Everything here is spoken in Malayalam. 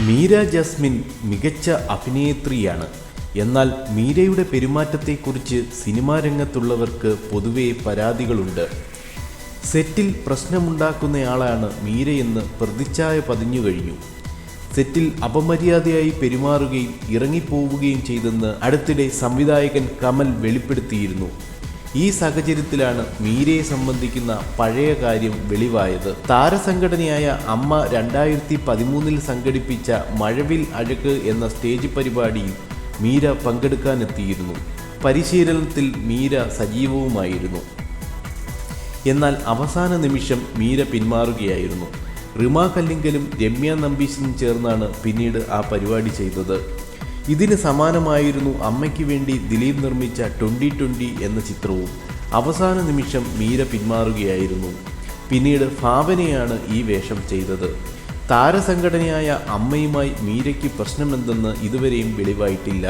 മീര ജാസ്മിൻ മികച്ച അഭിനേത്രിയാണ്. എന്നാൽ മീരയുടെ പെരുമാറ്റത്തെക്കുറിച്ച് സിനിമാ രംഗത്തുള്ളവർക്ക് പൊതുവെ പരാതികളുണ്ട്. സെറ്റിൽ പ്രശ്നമുണ്ടാക്കുന്നയാളാണ് മീരയെന്ന് പ്രതിച്ഛായ പതിഞ്ഞു കഴിഞ്ഞു. സെറ്റിൽ അപമര്യാദയായി പെരുമാറുകയും ഇറങ്ങിപ്പോവുകയും ചെയ്തെന്ന് അടുത്തിടെ സംവിധായകൻ കമൽ വെളിപ്പെടുത്തിയിരുന്നു. ഈ സാഹചര്യത്തിലാണ് മീരയെ സംബന്ധിക്കുന്ന പഴയ കാര്യം വെളിവായത്. താരസംഘടനയായ അമ്മ 2013 സംഘടിപ്പിച്ച മഴവിൽ അഴക് എന്ന സ്റ്റേജ് പരിപാടിയിൽ മീര പങ്കെടുക്കാനെത്തിയിരുന്നു. പരിശീലനത്തിൽ മീര സജീവവുമായിരുന്നു. എന്നാൽ അവസാന നിമിഷം മീര പിന്മാറുകയായിരുന്നു. റിമ കല്ലിങ്കലും രമ്യ നമ്പീശനും ചേർന്നാണ് പിന്നീട് ആ പരിപാടി ചെയ്തത്. ഇതിന് സമാനമായിരുന്നു അമ്മയ്ക്ക് വേണ്ടി ദിലീപ് നിർമ്മിച്ച 2020 എന്ന ചിത്രവും. അവസാന നിമിഷം മീര പിന്മാറുകയായിരുന്നു. പിന്നീട് ഭാവനയാണ് ഈ വേഷം ചെയ്തത്. താരസംഘടനയായ അമ്മയുമായി മീരയ്ക്ക് പ്രശ്നമെന്തെന്ന് ഇതുവരെയും വെളിവായിട്ടില്ല.